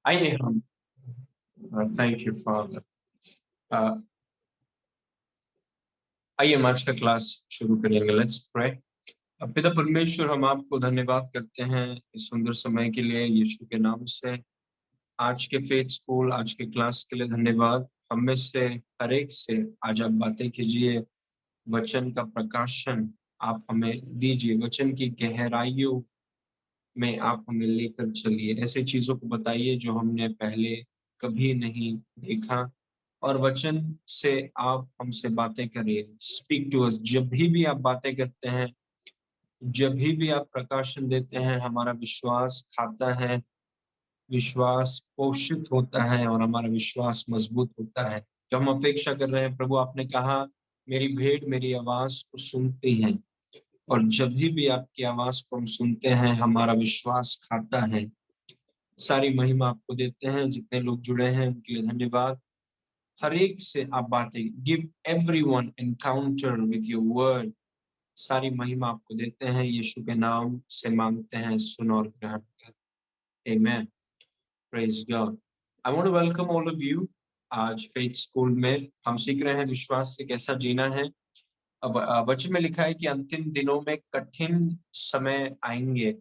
आइए हम thank you father. आइए हम आज का क्लास शुरू करेंगे। Let's pray. पिता परमेश्वर, हम आपको धन्यवाद करते हैं इस सुंदर समय के लिए यीशु के नाम से। आज के फेथ स्कूल, आज के क्लास के लिए धन्यवाद। हम में से हर एक से आज आप बातें कीजिए, वचन का प्रकाशन आप हमें दीजिए, वचन की गहराइयों में आप हमें लेकर चलिए। ऐसे चीजों को बताइए जो हमने पहले कभी नहीं देखा, और वचन से आप हमसे बातें करिए। Speak to us. जब भी आप बातें करते हैं, जब भी आप प्रकाशन देते हैं, हमारा विश्वास खाता है, विश्वास पोषित होता है और हमारा विश्वास मजबूत होता है। जो हम अपेक्षा कर रहे हैं प्रभु, आपने कहा मेरी भेड़ मेरी आवाज को सुनती है, और जब भी आपकी आवाज को हम सुनते हैं हमारा विश्वास खाता है। सारी महिमा आपको देते हैं। जितने लोग जुड़े हैं उनके लिए धन्यवाद। हर एक से आप बातें, give everyone encounter with your word. सारी महिमा आपको देते हैं, यीशु के नाम से मांगते हैं, सुन और ग्रहण कर। Amen. Praise God. I want to welcome all of you. आज फेथ स्कूल में हम सीख रहे हैं विश्वास से कैसा जीना है। अब वचन में लिखा है कि अंतिम दिनों में कठिन समय आएंगे।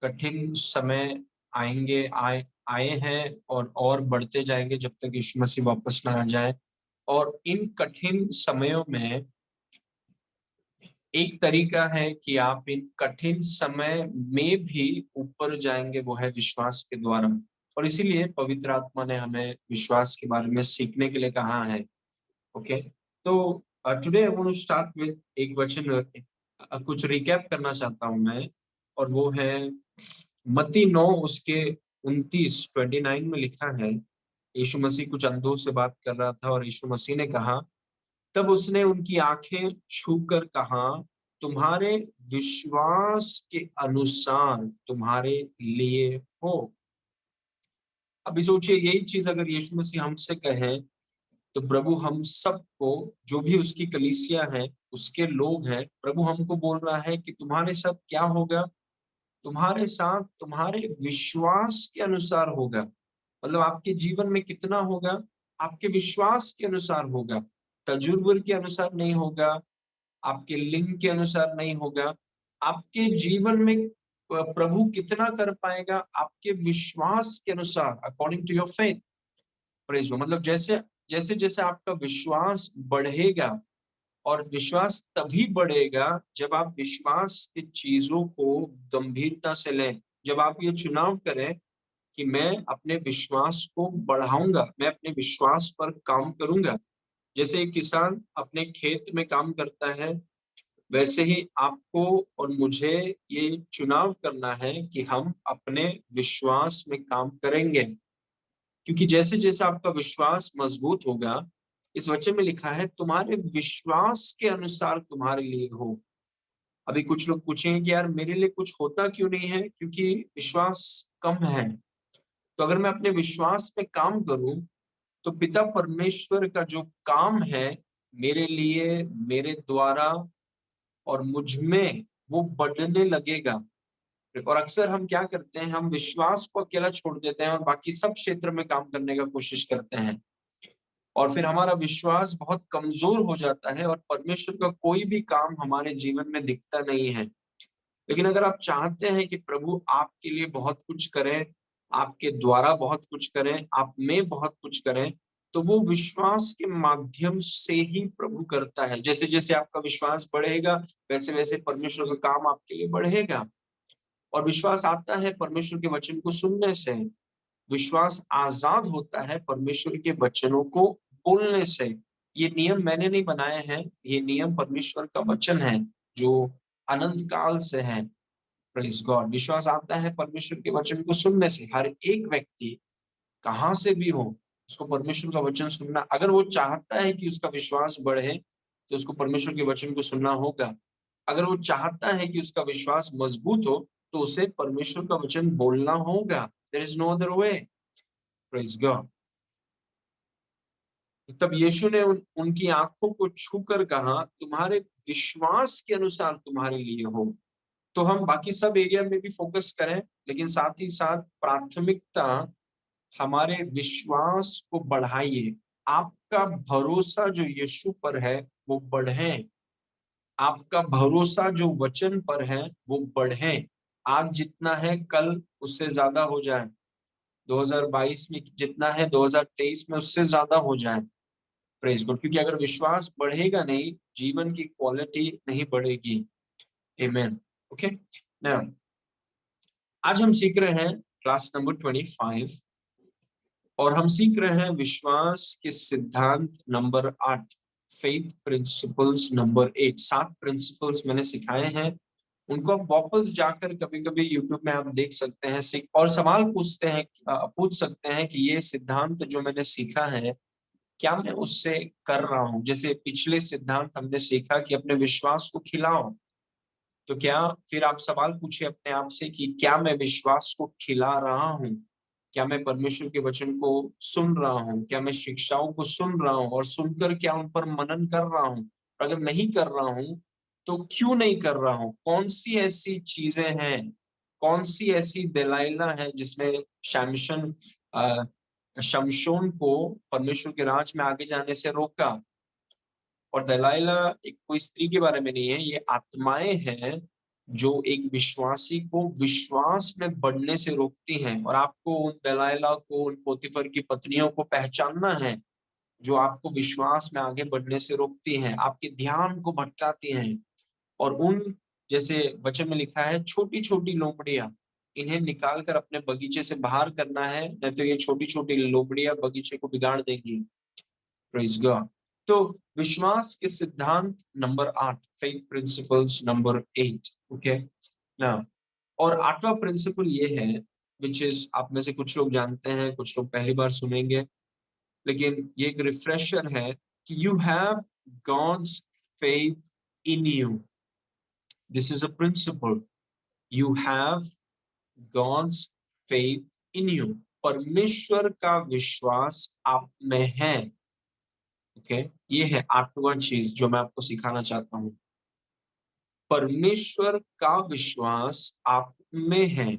कठिन समय आएंगे, आए हैं और बढ़ते जाएंगे जब तक यीशु मसीह वापस ना आ जाए। और इन कठिन समयों में एक तरीका है कि आप इन कठिन समय में भी ऊपर जाएंगे, वो है विश्वास के द्वारा। और इसीलिए पवित्र आत्मा ने हमें विश्वास के बारे में सीखने के लिए कहा है। ओके, तो today I want to start with एक वचन। कुछ रिकैप करना चाहता हूं मैं, और वो है मत्ती 9 उसके 29 में लिखा है। यीशु मसीह कुछ अंधों से बात कर रहा था और यीशु मसीह ने कहा, तब उसने उनकी आंखें छूकर कहा, तुम्हारे विश्वास के अनुसार तुम्हारे लिए हो। अभी सोचिए, यही चीज अगर यीशु मसीह हमसे कहे, तो प्रभु हम सबको, जो भी उसकी कलीसिया है, उसके लोग हैं, प्रभु हमको बोल रहा है कि तुम्हारे साथ क्या होगा? तुम्हारे साथ तुम्हारे विश्वास के अनुसार होगा। मतलब आपके जीवन में कितना होगा? आपके विश्वास के अनुसार होगा। तजुर्बे के अनुसार नहीं होगा, आपके लिंग के अनुसार नहीं होगा। आपके जीवन में प्रभु कितना कर पाएगा? आपके विश्वास के अनुसार, according to your faith. Praise. मतलब जैसे जैसे जैसे आपका विश्वास बढ़ेगा, और विश्वास तभी बढ़ेगा जब आप विश्वास की चीजों को गंभीरता से लें। जब आप ये चुनाव करें कि मैं अपने विश्वास को बढ़ाऊंगा, मैं अपने विश्वास पर काम करूंगा। जैसे एक किसान अपने खेत में काम करता है, वैसे ही आपको और मुझे ये चुनाव करना है कि हम अपने विश्वास में काम करेंगे। क्योंकि जैसे जैसे आपका विश्वास मजबूत होगा, इस वचन में लिखा है तुम्हारे विश्वास के अनुसार तुम्हारे लिए हो। अभी कुछ लोग पूछेंगे कि यार मेरे लिए कुछ होता क्यों नहीं है? क्योंकि विश्वास कम है। तो अगर मैं अपने विश्वास पे काम करूं, तो पिता परमेश्वर का जो काम है मेरे लिए, मेरे द्वारा और मुझ में, वो बढ़ने लगेगा। और अक्सर हम क्या करते हैं, हम विश्वास को अकेला छोड़ देते हैं और बाकी सब क्षेत्र में काम करने का कोशिश करते हैं, और फिर हमारा विश्वास बहुत कमजोर हो जाता है और परमेश्वर का कोई भी काम हमारे जीवन में दिखता नहीं है। लेकिन अगर आप चाहते हैं कि प्रभु आपके लिए बहुत कुछ करें, आपके द्वारा बहुत कुछ करें, आप में बहुत कुछ करें, तो वो विश्वास के माध्यम से ही प्रभु करता है। जैसे जैसे आपका विश्वास बढ़ेगा, वैसे वैसे परमेश्वर का काम आपके लिए बढ़ेगा। और विश्वास आता है परमेश्वर के वचन को सुनने से। विश्वास आजाद होता है परमेश्वर के वचनों को बोलने से। ये नियम मैंने नहीं बनाए हैं, ये नियम परमेश्वर का वचन है जो अनंत काल से है। Praise God. विश्वास आता है परमेश्वर के वचन को सुनने से। हर एक व्यक्ति कहां से भी हो, उसको परमेश्वर का वचन सुनना, अगर वो चाहता है कि उसका विश्वास बढ़े, तो उसको परमेश्वर के वचन को सुनना होगा। अगर वो चाहता है कि उसका विश्वास मजबूत हो, तो उसे परमेश्वर का वचन बोलना होगा। There is no other way. Praise God. तब यीशु ने उनकी आंखों को छूकर कहा, तुम्हारे विश्वास के अनुसार तुम्हारे लिए हो। तो हम बाकी सब एरिया में भी फोकस करें, लेकिन साथ ही साथ प्राथमिकता हमारे विश्वास को बढ़ाइए। आपका भरोसा जो यीशु पर है वो बढ़े, आपका भरोसा जो वचन पर है वो बढ़े। आज जितना है कल उससे ज्यादा हो जाए, 2022 में जितना है 2023 में उससे ज्यादा हो जाए। Praise God. क्योंकि अगर विश्वास बढ़ेगा नहीं, जीवन की क्वालिटी नहीं बढ़ेगी। आमेन। ओके। नाउ आज हम सीख रहे हैं क्लास नंबर 25, और हम सीख रहे हैं विश्वास के सिद्धांत number 8, faith principles number 8। 7 principles मैंने सिखाए हैं, उनको आप वापस जाकर कभी कभी यूट्यूब में आप देख सकते हैं, सीख और सवाल पूछते हैं, पूछ सकते हैं कि ये सिद्धांत जो मैंने सीखा है क्या मैं उससे कर रहा हूँ। जैसे पिछले सिद्धांत हमने सीखा कि अपने विश्वास को खिलाओ, तो क्या फिर आप सवाल पूछिए अपने आप से कि क्या मैं विश्वास को खिला रहा हूँ? क्या मैं परमेश्वर के वचन को सुन रहा हूँ? क्या मैं शिक्षाओं को सुन रहा हूँ और सुनकर क्या उन पर मनन कर रहा हूँ? अगर नहीं कर रहा हूँ तो क्यों नहीं कर रहा हूँ? कौन सी ऐसी चीजें हैं, कौन सी ऐसी दलाइला है जिसने शमशन शमशोन को परमेश्वर के राज में आगे जाने से रोका? और दलाइला एक कोई स्त्री के बारे में नहीं है, ये आत्माएं हैं जो एक विश्वासी को विश्वास में बढ़ने से रोकती हैं। और आपको उन दलाइला को, उन पोतीफर की पत्नियों को पहचानना है जो आपको विश्वास में आगे बढ़ने से रोकती हैं, आपके ध्यान को भटकाती हैं। और उन, जैसे वचन में लिखा है, छोटी छोटी लोमड़ियां, इन्हें निकाल कर अपने बगीचे से बाहर करना है, नहीं तो ये छोटी छोटी लोमड़ियां बगीचे को बिगाड़ देंगी। Praise God. तो विश्वास के सिद्धांत number 8, faith principles number 8। Okay ना। और 8वां प्रिंसिपल ये है, विच इज, आप में से कुछ लोग जानते हैं, कुछ लोग पहली बार सुनेंगे, लेकिन ये एक रिफ्रेशर है कि you have God's faith in you. This is a principle, you have God's faith in you. परमेश्वर का विश्वास आप में है। ओके। ये है 8वां चीज जो मैं आपको सिखाना चाहता हूँ। परमेश्वर का विश्वास आप में है।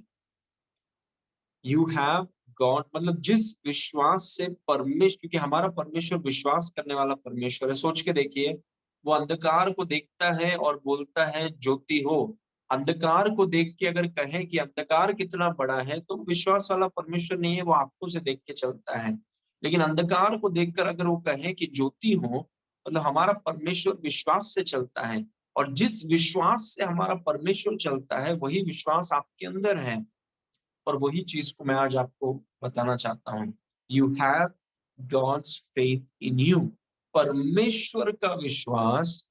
यू हैव गॉड, मतलब जिस विश्वास से परमेश्वर, क्योंकि हमारा परमेश्वर विश्वास करने वाला परमेश्वर है। सोच के देखिए, वो अंधकार को देखता है और बोलता है ज्योति हो। अंधकार को देख के अगर कहें कि अंधकार कितना बड़ा है, तो विश्वास वाला परमेश्वर नहीं है, वो आंखों से देख के चलता है। लेकिन अंधकार को देखकर अगर वो कहें कि ज्योति हो, मतलब हमारा परमेश्वर विश्वास से चलता है। और जिस विश्वास से हमारा परमेश्वर चलता है वही विश्वास आपके अंदर है। और वही चीज को मैं आज आपको बताना चाहता हूँ। You have God's faith in you. परमेश्वर का विश्वास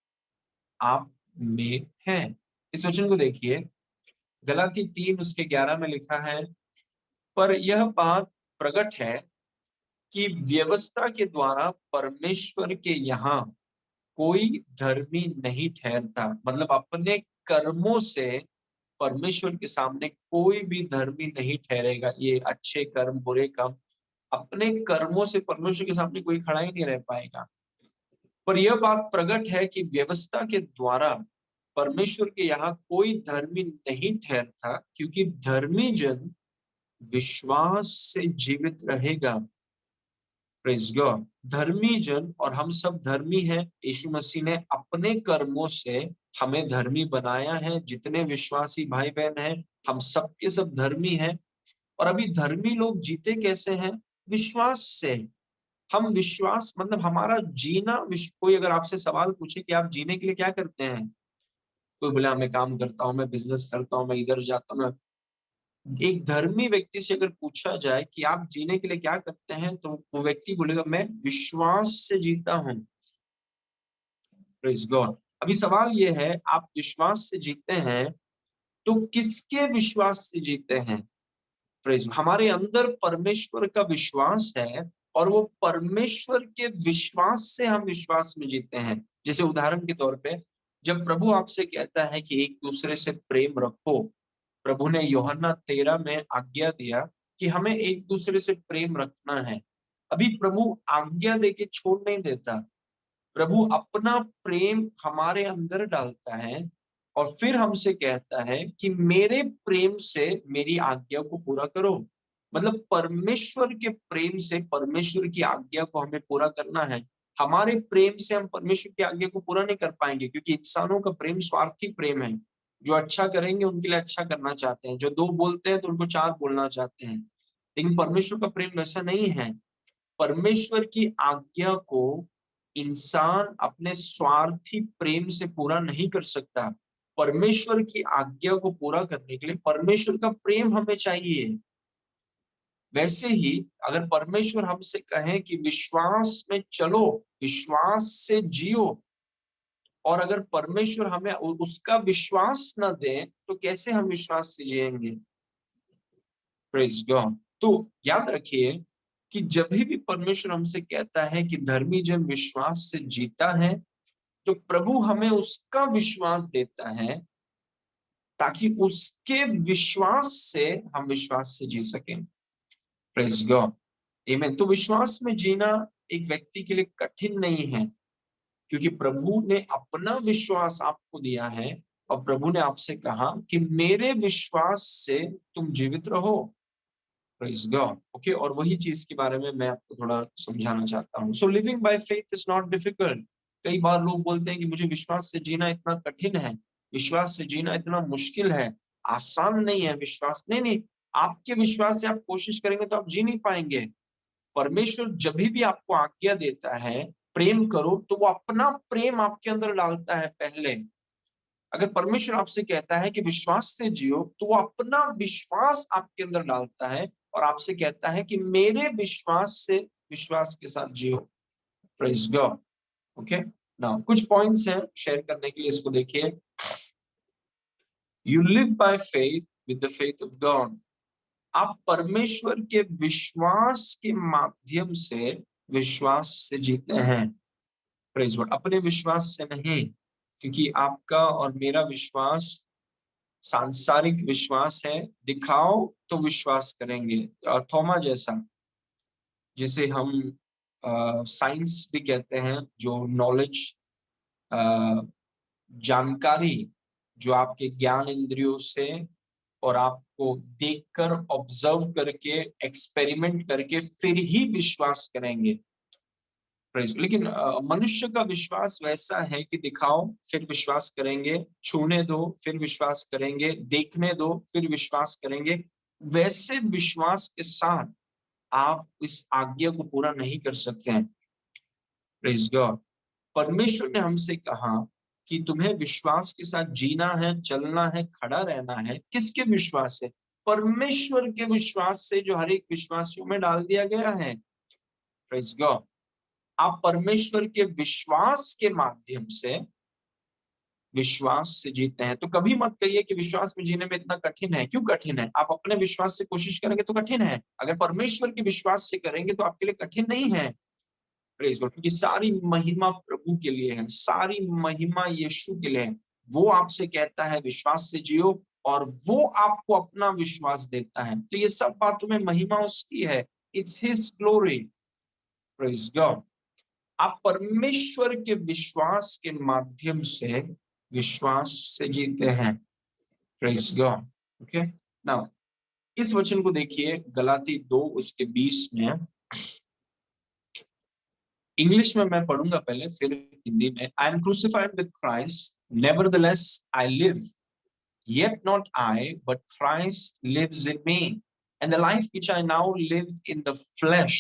आप में है। इस वचन को देखिए, गलाती 3 उसके 11 में लिखा है, पर यह बात प्रकट है कि व्यवस्था के द्वारा परमेश्वर के यहाँ कोई धर्मी नहीं ठहरता। मतलब अपने कर्मों से परमेश्वर के सामने कोई भी धर्मी नहीं ठहरेगा। ये अच्छे कर्म, बुरे कर्म, अपने कर्मों से परमेश्वर के सामने कोई खड़ा ही नहीं रह पाएगा। पर यह बात प्रकट है कि व्यवस्था के द्वारा परमेश्वर के यहाँ कोई धर्मी नहीं ठहरता, क्योंकि धर्मी जन विश्वास से जीवित रहेगा। Praise God. धर्मी जन, और हम सब धर्मी हैं। यीशु मसीह ने अपने कर्मों से हमें धर्मी बनाया है। जितने विश्वासी भाई बहन हैं, हम सब के सब धर्मी हैं। और अभी धर्मी लोग जीते कैसे हैं? विश्वास से। हम विश्वास, मतलब हमारा जीना कोई अगर आपसे सवाल पूछे कि आप जीने के लिए क्या करते हैं, कोई बोला मैं काम करता हूँ, मैं बिजनेस करता हूँ, मैं इधर जाता हूँ। एक धर्मी व्यक्ति से अगर पूछा जाए कि आप जीने के लिए क्या करते हैं, तो वो व्यक्ति बोलेगा मैं विश्वास से जीता हूँ। Praise God. अभी सवाल ये है, आप विश्वास से जीते हैं तो किसके विश्वास से जीते हैं? प्रेज। हमारे अंदर परमेश्वर का विश्वास है, और वो परमेश्वर के विश्वास से हम विश्वास में जीते हैं। जैसे उदाहरण के तौर पे, जब प्रभु आपसे कहता है कि एक दूसरे से प्रेम रखो, प्रभु ने यूहन्ना 13 में आज्ञा दिया कि हमें एक दूसरे से प्रेम रखना है। अभी प्रभु आज्ञा देके छोड़ नहीं देता, प्रभु अपना प्रेम हमारे अंदर डालता है और फिर हमसे कहता है कि मेरे प्रेम से मेरी आज्ञा को पूरा करो। मतलब परमेश्वर के प्रेम से परमेश्वर की आज्ञा को हमें पूरा करना है। हमारे प्रेम से हम परमेश्वर की आज्ञा को पूरा नहीं कर पाएंगे, क्योंकि इंसानों का प्रेम स्वार्थी प्रेम है। जो अच्छा करेंगे उनके लिए अच्छा करना चाहते हैं, जो दो बोलते हैं तो उनको चार बोलना चाहते हैं। लेकिन परमेश्वर का प्रेम वैसा नहीं है। परमेश्वर की आज्ञा को इंसान अपने स्वार्थी प्रेम से पूरा नहीं कर सकता। परमेश्वर की आज्ञा को पूरा करने के लिए परमेश्वर का प्रेम हमें चाहिए। वैसे ही अगर परमेश्वर हमसे कहे कि विश्वास में चलो, विश्वास से जियो, और अगर परमेश्वर हमें उसका विश्वास न दे तो कैसे हम विश्वास से जिएंगे? Praise God. तो याद रखिए कि जब भी परमेश्वर हमसे कहता है कि धर्मी जन विश्वास से जीता है, तो प्रभु हमें उसका विश्वास देता है ताकि उसके विश्वास से हम विश्वास से जी सकें। Praise God. आमीन। तो विश्वास में जीना एक व्यक्ति के लिए कठिन नहीं है, क्योंकि प्रभु ने अपना विश्वास आपको दिया है और प्रभु ने आपसे कहा कि मेरे विश्वास से तुम जीवित रहो। Praise God. ओके, और वही चीज के बारे में मैं आपको थोड़ा समझाना चाहता हूँ। So living by faith is not difficult. कई बार लोग बोलते हैं कि मुझे विश्वास से जीना इतना कठिन है, विश्वास से जीना इतना मुश्किल है, आसान नहीं है विश्वास। नहीं नहीं, आपके विश्वास से आप कोशिश करेंगे तो आप जी नहीं पाएंगे। परमेश्वर जब भी आपको आज्ञा देता है प्रेम करो, तो वो अपना प्रेम आपके अंदर डालता है पहले। अगर परमेश्वर आपसे कहता है कि विश्वास से जियो, तो वो अपना विश्वास आपके अंदर डालता है और आपसे कहता है कि मेरे विश्वास से विश्वास के साथ जियो। Praise God. ओके, नाउ कुछ पॉइंट्स हैं शेयर करने के लिए, इसको देखिए। You live by faith with the faith of God. आप परमेश्वर के विश्वास के माध्यम से विश्वास से जीते हैं। Praise God. अपने विश्वास से नहीं, क्योंकि आपका और मेरा विश्वास सांसारिक विश्वास है। दिखाओ तो विश्वास करेंगे। थोमा जैसा, जिसे हम साइंस भी कहते हैं, जो नॉलेज, जानकारी जो आपके ज्ञान इंद्रियों से और आपको देखकर ऑब्जर्व करके एक्सपेरिमेंट करके फिर ही विश्वास करेंगे। लेकिन मनुष्य का विश्वास वैसा है कि दिखाओ फिर विश्वास करेंगे, छूने दो फिर विश्वास करेंगे, देखने दो फिर विश्वास करेंगे। वैसे विश्वास के साथ आप इस आज्ञा को पूरा नहीं कर सकते हैं। Praise God. परमेश्वर ने हमसे कहा कि तुम्हें विश्वास के साथ जीना है, चलना है, खड़ा रहना है। किसके विश्वास से? परमेश्वर के विश्वास से, जो हर एक विश्वासियों में डाल दिया गया है। Praise God. आप परमेश्वर के विश्वास के माध्यम से विश्वास से जीते हैं। तो कभी मत कहिए कि विश्वास में जीने में इतना कठिन है। क्यों कठिन है? आप अपने विश्वास से कोशिश करेंगे तो कठिन है, अगर परमेश्वर के विश्वास से करेंगे तो आपके लिए कठिन नहीं है। Praise God. क्योंकि सारी महिमा प्रभु के लिए है, सारी महिमा यीशु के लिए है। वो आपसे कहता है विश्वास से जियो, और वो आपको अपना विश्वास देता है। तो ये सब बातों में महिमा उसकी है। It's his glory. Praise God. आप परमेश्वर के विश्वास के माध्यम से विश्वास से जीते हैं। Praise God. ओके, नाउ इस वचन को देखिए, गलाती 2 उसके 20 में। इंग्लिश में मैं पढ़ूंगा पहले, फिर हिंदी में। I am crucified with Christ, nevertheless I live, yet not I, but Christ lives in me. And the life which I now live in the flesh,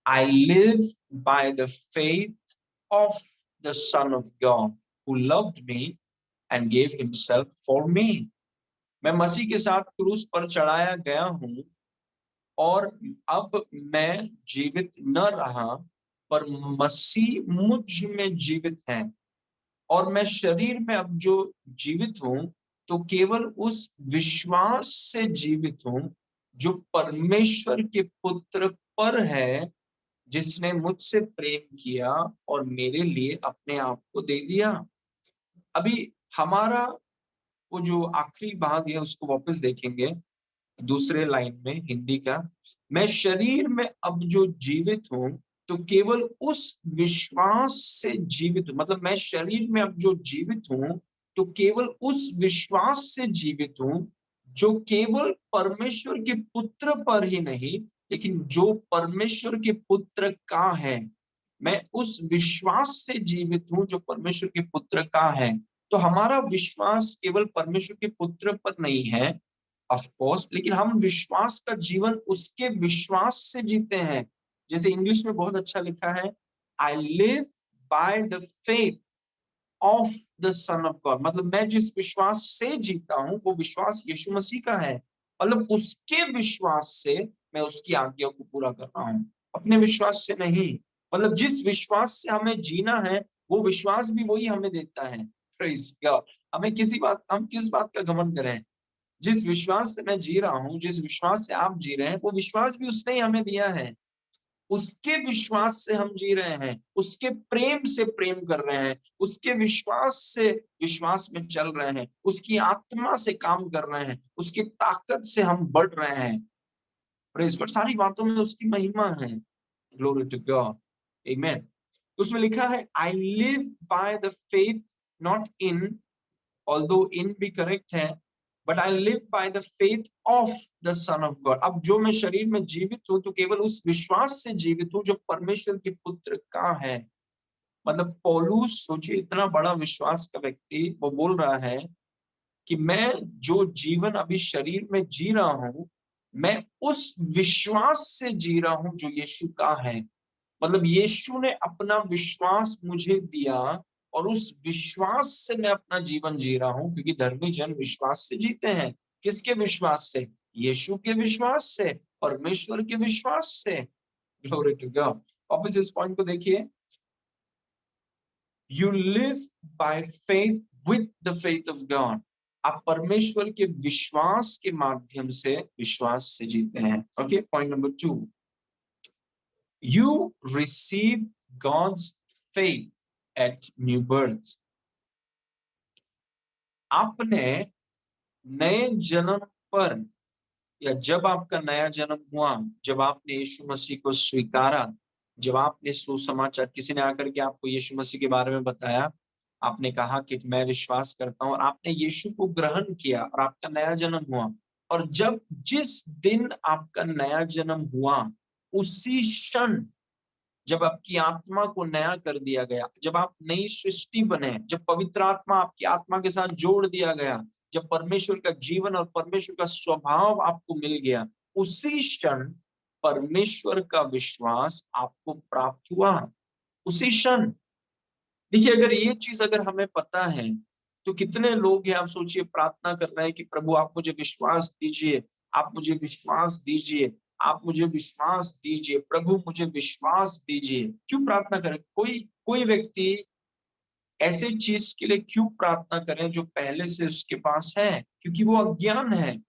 I live by the faith of the Son of God, who loved me and gave himself for me. मैं मसीह के साथ क्रूस पर चढ़ाया गया हूँ, और अब मैं जीवित न रहा, पर मसीह मुझ में जीवित है। और मैं शरीर में अब जो जीवित हूँ, तो केवल उस विश्वास से जीवित हूँ जो परमेश्वर के पुत्र पर है, जिसने मुझसे प्रेम किया और मेरे लिए अपने आप को दे दिया। अभी हमारा वो जो आखिरी भाग है उसको वापस देखेंगे, दूसरे लाइन में हिंदी का। मैं शरीर में अब जो जीवित हूँ, तो केवल उस विश्वास से जीवित हूँ। मतलब मैं शरीर में अब जो जीवित हूँ, तो केवल उस विश्वास से जीवित हूँ जो केवल परमेश्वर के पुत्र पर ही नहीं, लेकिन जो परमेश्वर के पुत्र का है। मैं उस विश्वास से जीवित हूं जो परमेश्वर के पुत्र का है। तो हमारा विश्वास केवल परमेश्वर के पुत्र पर नहीं है, ऑफ कोर्स, लेकिन हम विश्वास का जीवन उसके विश्वास से जीते हैं। जैसे इंग्लिश में बहुत अच्छा लिखा है, I live by the faith of the son of God. मतलब मैं जिस विश्वास से जीता हूं वो विश्वास यीशु मसीह का है। मतलब उसके विश्वास से मैं उसकी आज्ञा को पूरा कर रहा हूं, अपने विश्वास से नहीं। मतलब जिस विश्वास से हमें जीना है वो विश्वास भी वही हमें देता है। Praise God। हम किस बात का घमंड करें? जिस विश्वास से मैं जी रहा हूँ, जिस विश्वास से आप जी रहे हैं, वो विश्वास भी उसने ही हमें दिया है। उसके विश्वास से हम जी रहे हैं, उसके प्रेम से प्रेम कर रहे हैं, उसके विश्वास से विश्वास में चल रहे हैं, उसकी आत्मा से काम कर रहे हैं, उसकी ताकत से हम बढ़ रहे हैं। Praise God. सारी बातों में उसकी महिमा है। Glory to God. आमेन। उसमें लिखा है, I live by the faith not in, although in भी करेक्ट है, but I live by the faith of the son of God. अब जो मैं शरीर में जीवित हूं तो केवल उस विश्वास से जीवित हूं जो परमेश्वर के पुत्र का है। मतलब पौलुस, सोचिए, इतना बड़ा विश्वास का व्यक्ति, वो बोल रहा है कि मैं जो जीवन अभी शरीर में जी रहा हूं, मैं उस विश्वास से जी रहा हूं जो यीशु का है। मतलब यीशु ने अपना विश्वास मुझे दिया और उस विश्वास से मैं अपना जीवन जी रहा हूं, क्योंकि धर्मी जन विश्वास से जीते हैं। किसके विश्वास से? यीशु के विश्वास से, परमेश्वर के विश्वास से। Glory to God. वापस इस पॉइंट को देखिए, you live by faith with the faith of God. आप परमेश्वर के विश्वास के माध्यम से विश्वास से जीते हैं। Okay, point number 2, you receive God's faith at new birth। आपने नए जन्म पर, या जब आपका नया जन्म हुआ, जब आपने यीशु मसीह को स्वीकारा, जब आपने सुसमाचार, किसी ने आकर के आपको यीशु मसीह के बारे में बताया, आपने कहा कि मैं विश्वास करता हूं, और आपने यीशु को ग्रहण किया और आपका नया जन्म हुआ। और जब जिस दिन आपका नया जन्म हुआ, उसी क्षण जब आपकी आत्मा को नया कर दिया गया, जब आप नई सृष्टि बने, जब पवित्र आत्मा आपकी आत्मा के साथ जोड़ दिया गया, जब परमेश्वर का जीवन और परमेश्वर का स्वभाव आपको मिल गया, उसी क्षण परमेश्वर का विश्वास आपको प्राप्त हुआ। उसी क्षण। देखिए, अगर ये चीज अगर हमें पता है, तो कितने लोग हैं, आप सोचिए, प्रार्थना कर रहे हैं कि प्रभु आप मुझे विश्वास दीजिए, आप मुझे विश्वास दीजिए, आप मुझे विश्वास दीजिए, प्रभु मुझे विश्वास दीजिए। क्यों प्रार्थना करें? कोई कोई व्यक्ति ऐसे चीज के लिए क्यों प्रार्थना करें जो पहले से उसके पास है? क्योंकि वो अज्ञान है।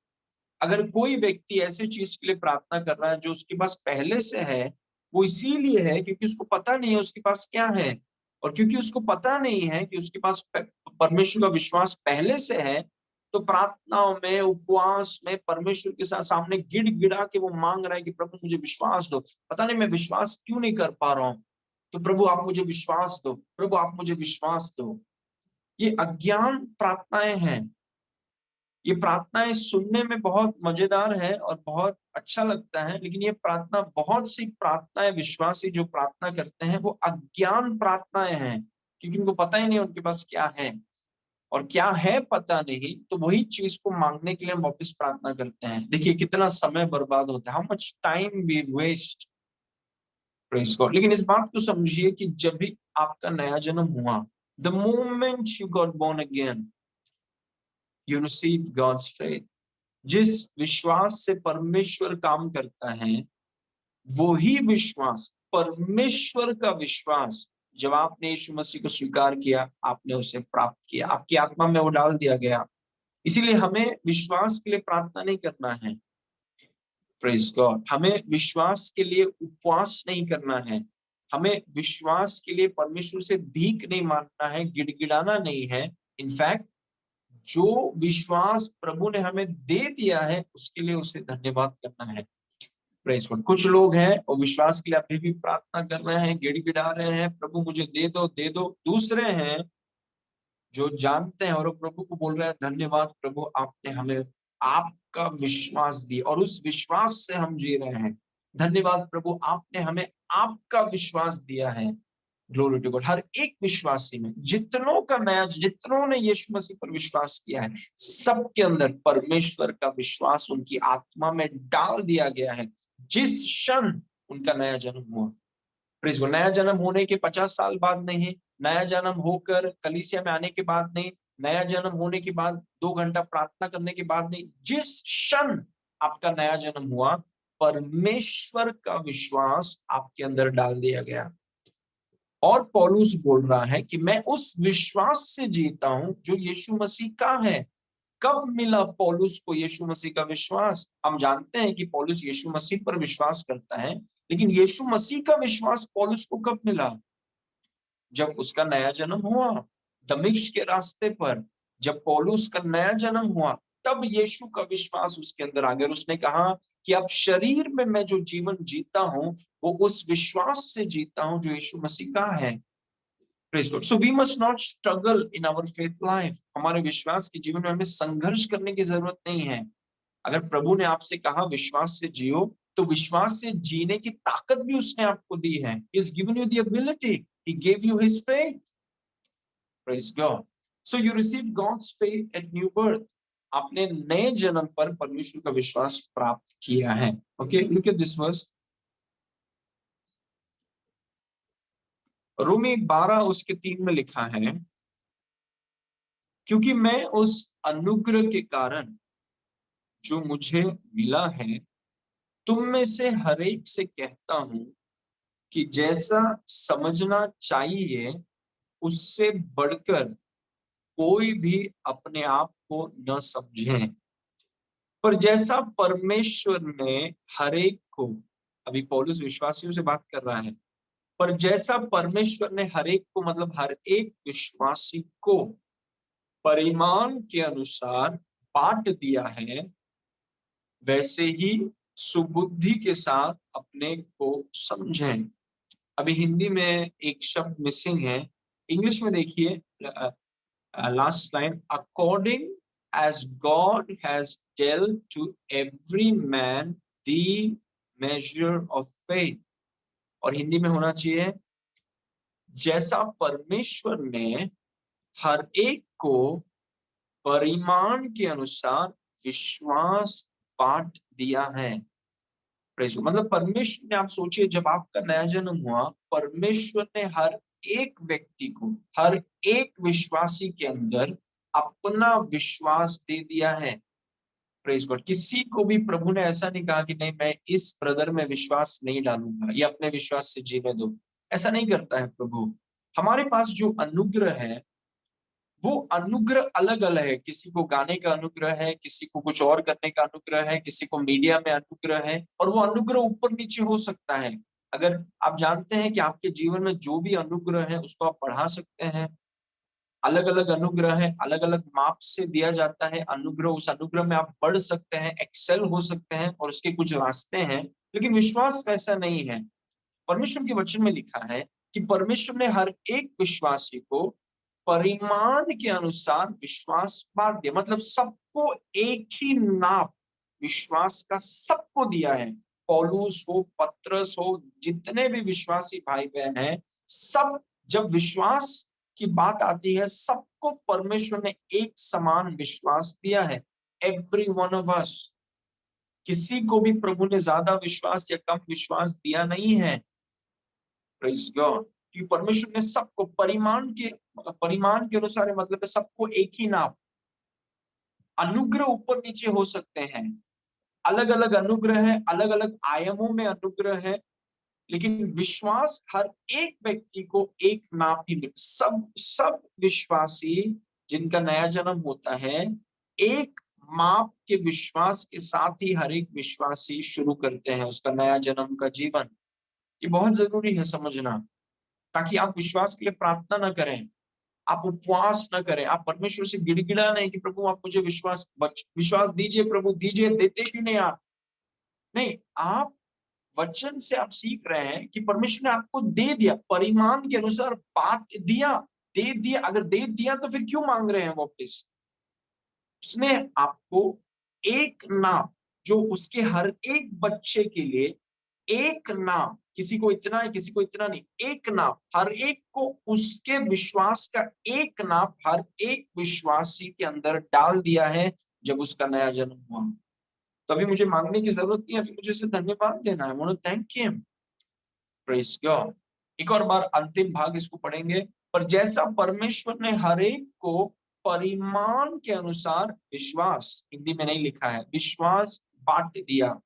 अगर कोई व्यक्ति ऐसे चीज के लिए प्रार्थना कर रहा है जो उसके पास पहले से है, वो इसीलिए है क्योंकि उसको पता नहीं है उसके पास क्या है। और क्योंकि उसको पता नहीं है कि उसके पास परमेश्वर का विश्वास पहले से है, तो प्रार्थनाओं में, उपवास में परमेश्वर के साथ सामने गिड़गिड़ा के वो मांग रहा है कि प्रभु मुझे विश्वास दो। पता नहीं मैं विश्वास क्यों नहीं कर पा रहा हूँ, तो प्रभु आप मुझे विश्वास दो, प्रभु आप मुझे विश्वास दो। ये अज्ञान प्रार्थनाएं हैं। ये प्रार्थनाएं सुनने में बहुत मजेदार है और बहुत अच्छा लगता है, लेकिन ये प्रार्थना, बहुत सी प्रार्थनाएं विश्वासी जो प्रार्थना करते हैं वो अज्ञान प्रार्थनाएं हैं, क्योंकि उनको पता ही नहीं उनके पास क्या है। और क्या है पता नहीं, तो वही चीज को मांगने के लिए हम वापस प्रार्थना करते हैं। देखिए कितना समय बर्बाद होता है, how much time we waste. Praise God. लेकिन इस बात को समझिए कि जब भी आपका नया जन्म हुआ, the moment you got born again, you receive God's faith. जिस विश्वास से परमेश्वर काम करता है, वो ही विश्वास, परमेश्वर का विश्वास, जब आपने यीशु मसीह को स्वीकार किया, आपने उसे प्राप्त किया, आपकी आत्मा में वो डाल दिया गया। इसीलिए हमें विश्वास के लिए प्रार्थना नहीं करना है। Praise God. हमें विश्वास के लिए उपवास नहीं करना है। हमें विश्वास के लिए परमेश्वर से भीख नहीं मांगना है, गिड़गिड़ाना नहीं है। इनफैक्ट जो विश्वास प्रभु ने हमें दे दिया है उसके लिए उसे धन्यवाद करना है। Praise God. कुछ लोग हैं और विश्वास के लिए अभी भी प्रार्थना कर रहे हैं, गिड़गिड़ा रहे हैं, प्रभु मुझे दे दो दे दो। दूसरे हैं जो जानते हैं और वो प्रभु को बोल रहे हैं, धन्यवाद प्रभु आपने हमें आपका विश्वास दिया और उस विश्वास से हम जी रहे हैं। धन्यवाद प्रभु, आपने हमें आपका विश्वास दिया है। Glory to God. हर एक विश्वासी में, जितनों ने यीशु मसीह पर विश्वास किया है, सबके अंदर परमेश्वर का विश्वास उनकी आत्मा में डाल दिया गया है जिस क्षण उनका नया जन्म हुआ। Praise God. नया जन्म होने के 50 साल बाद नहीं, नया जन्म होकर कलीसिया में आने के बाद नहीं, नया जन्म होने के बाद 2 घंटा प्रार्थना करने के बाद नहीं, जिस क्षण आपका नया जन्म हुआ, परमेश्वर का विश्वास आपके अंदर डाल दिया गया। और पौलुस बोल रहा है कि मैं उस विश्वास से जीता हूं जो यीशु मसीह का है। कब मिला पौलुस को यीशु मसीह का विश्वास? हम जानते हैं कि पौलुस यीशु मसीह पर विश्वास करता है, लेकिन यीशु मसीह का विश्वास पौलुस को कब मिला? जब उसका नया जन्म हुआ, दमिश्क के रास्ते पर। जब पौलुस का नया जन्म हुआ, तब यीशु का विश्वास उसके अंदर आ गया। उसने कहा कि अब शरीर में मैं जो जीवन जीता हूं, वो उस विश्वास से जीता हूं जो यीशु मसीह का है। Praise God. So we must not struggle in our faith life. हमारे विश्वास के जीवन में हमें संघर्ष करने की जरूरत नहीं है। अगर प्रभु ने आपसे कहा विश्वास से जियो, तो विश्वास से जीने की ताकत भी उसने आपको दी है। He has given you the ability. He gave you his faith. Praise God. So you receive God's faith at new birth. आपने नए जन्म पर परमेश्वर का विश्वास प्राप्त किया है। Okay, look at this verse. रोमी 12 उसके 3 में लिखा है, क्योंकि मैं उस अनुग्रह के कारण जो मुझे मिला है, तुम में से हर एक से कहता हूं कि जैसा समझना चाहिए उससे बढ़कर कोई भी अपने आप को न समझे, पर जैसा परमेश्वर ने हर एक को, अभी पौलुस विश्वासियों से बात कर रहा है, पर जैसा परमेश्वर ने हर एक को, मतलब हर एक विश्वासी को परिमाण के अनुसार बांट दिया है, वैसे ही सुबुद्धि के साथ अपने को समझें। अभी हिंदी में एक शब्द मिसिंग है, इंग्लिश में देखिए last line, according as God has dealt to every man the measure of faith. और हिंदी में होना चाहिए, जैसा परमेश्वर ने हर एक को परिमाण के अनुसार विश्वास बांट दिया है। मतलब परमेश्वर ने, आप सोचिए, जब आपका नया जन्म हुआ, परमेश्वर ने हर एक व्यक्ति को, हर एक विश्वासी के अंदर अपना विश्वास दे दिया है। Praise God. किसी को भी प्रभु ने ऐसा नहीं कहा कि नहीं, मैं इस ब्रदर में विश्वास नहीं डालूंगा, ये अपने विश्वास से जीने दो। ऐसा नहीं करता है प्रभु। हमारे पास जो अनुग्रह है, वो अनुग्रह अलग अलग है। किसी को गाने का अनुग्रह है, किसी को कुछ और करने का अनुग्रह है, किसी को मीडिया में अनुग्रह है, और वो अनुग्रह ऊपर नीचे हो सकता है। अगर आप जानते हैं कि आपके जीवन में जो भी अनुग्रह है उसको आप बढ़ा सकते हैं। अलग अलग अनुग्रह है, अलग अलग माप से दिया जाता है अनुग्रह। उस अनुग्रह में आप बढ़ सकते हैं, एक्सेल हो सकते हैं, और उसके कुछ रास्ते हैं। लेकिन विश्वास वैसा नहीं है। परमेश्वर के वचन में लिखा है कि परमेश्वर ने हर एक विश्वासी को परिमाण के अनुसार विश्वास बांट दिया। मतलब सबको एक ही नाप विश्वास का सबको दिया है। पौलुस हो, पत्रस हो, जितने भी विश्वासी भाई बहन हैं, सब, जब विश्वास की बात आती है, सबको परमेश्वर ने एक समान विश्वास दिया है। Every one of us. किसी को भी प्रभु ने ज्यादा विश्वास या कम विश्वास दिया नहीं है। Praise God. कि परमेश्वर ने सबको परिमाण के अनुसार, मतलब सबको एक ही नाप। अनुग्रह ऊपर नीचे हो सकते हैं, अलग अलग अनुग्रह है, अलग अलग आयामों में अनुग्रह है, लेकिन विश्वास हर एक व्यक्ति को एक नाप ही मिले। सब विश्वासी जिनका नया जन्म होता है, एक माप के विश्वास के साथ ही हर एक विश्वासी शुरू करते हैं उसका नया जन्म का जीवन। ये बहुत जरूरी है समझना, ताकि आप विश्वास के लिए प्रार्थना ना करें, आप उपवास ना करें, आप परमेश्वर से गिड़गिड़ा नहीं कि प्रभु आप मुझे विश्वास दीजिए, प्रभु दीजिए, देते क्यों नहीं आप? नहीं, आप वचन से आप सीख रहे हैं कि परमेश्वर ने आपको दे दिया, परिमाण के अनुसार बांट दिया, दे दिया। अगर दे दिया तो फिर क्यों मांग रहे हैं वापस? उसने आपको एक नाप, जो उसके हर एक बच्चे के लिए एक नाप, किसी को इतना है किसी को इतना नहीं, एक नाप, हर एक को उसके विश्वास का एक नाप हर एक विश्वासी के अंदर डाल दिया है जब उसका नया जन्म हुआ। तो अभी मुझे मांगने की जरूरत नहीं है, अभी मुझे उसे धन्यवाद देना है, आई थैंक हिम, प्रेज गॉड। एक और बार अंतिम भाग इसको पढ़ेंगे। पर जैसा परमेश्वर ने हर एक को परिमाण के अनुसार विश्वास, हिंदी में नहीं लिखा है, विश्वास बांट दिया,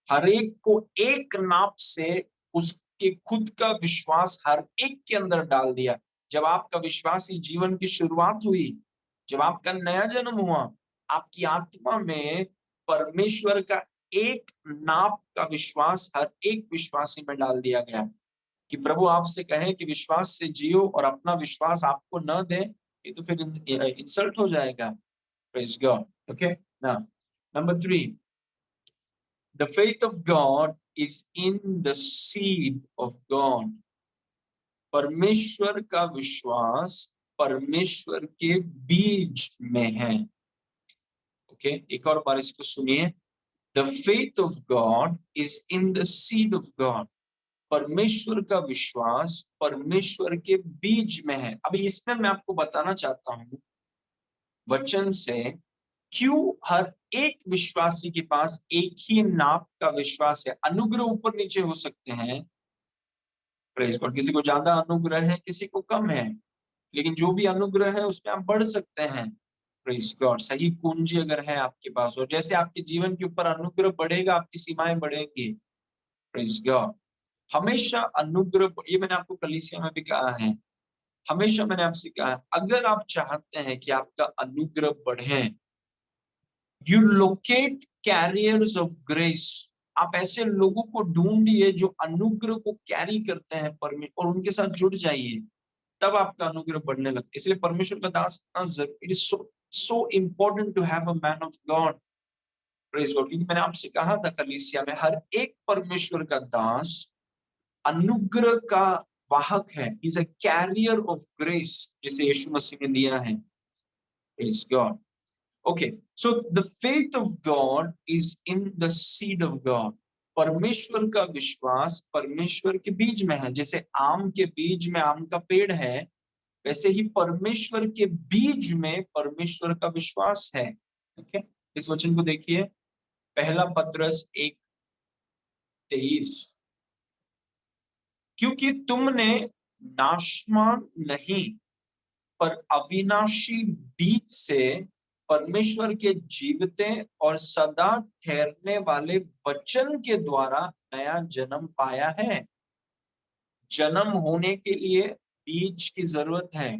हर एक को एक नाप से उसके खुद का विश्वास हर एक के अंदर डाल दिया। जब आपका विश्वासी जीवन की शुरुआत हुई, जब आपका नया जन्म हुआ, आपकी आत्मा में परमेश्वर का एक नाप का विश्वास हर एक विश्वासी में डाल दिया गया। कि प्रभु आपसे कहे कि विश्वास से जियो और अपना विश्वास आपको न दे, ये तो फिर इंसल्ट हो जाएगा। Praise God. Okay now number 3, the faith of God is in the seed of God. परमेश्वर का विश्वास परमेश्वर के बीज में है। ओके एक और बार इसको सुनिए। The faith of God is in the seed of God. परमेश्वर का विश्वास परमेश्वर के बीज में है। अभी इसमें मैं आपको बताना चाहता हूं वचन से क्यों हर एक विश्वासी के पास एक ही नाप का विश्वास है। अनुग्रह ऊपर नीचे हो सकते हैं, प्रेज गॉड, किसी को ज्यादा अनुग्रह है किसी को कम है, लेकिन जो भी अनुग्रह है उसमें आप बढ़ सकते हैं। प्रेज गॉड, सही कुंजी अगर है आपके पास, और जैसे आपके जीवन के ऊपर अनुग्रह बढ़ेगा आपकी सीमाएं बढ़ेंगी। प्रेज गॉड, हमेशा अनुग्रह, ये मैंने आपको कलीसिया में भी कहा है, हमेशा मैंने आपसे कहा है, अगर आप चाहते हैं कि आपका अनुग्रह बढ़े, you locate carriers of grace. आप ऐसे लोगों को ढूंढिए जो अनुग्रह को कैरी करते हैं परमेश्वर, और उनके साथ जुड़ जाइए, तब आपका अनुग्रह बढ़ने लगता है। इसलिए परमेश्वर का दास इतना जरूरी, it is so important to have a man of God. Praise God, क्योंकि मैंने आपसे कहा था कलीसिया में हर एक परमेश्वर का दास अनुग्रह का वाहक है, is a carrier of grace, जिसे यीशु मसीह ने दिया है। Praise God. Okay, so the faith of God is in the seed of God. परमेश्वर का विश्वास परमेश्वर के बीज में है। जैसे आम के बीज में आम का पेड़ है, वैसे ही परमेश्वर के बीज में परमेश्वर का विश्वास है। ओके, इस वचन को देखिए, पहला पत्रस 1:23, क्योंकि तुमने नाशवान नहीं पर अविनाशी बीज से परमेश्वर के जीवते और सदा ठहरने वाले वचन के द्वारा नया जन्म पाया है। जन्म होने के लिए बीज की जरूरत है।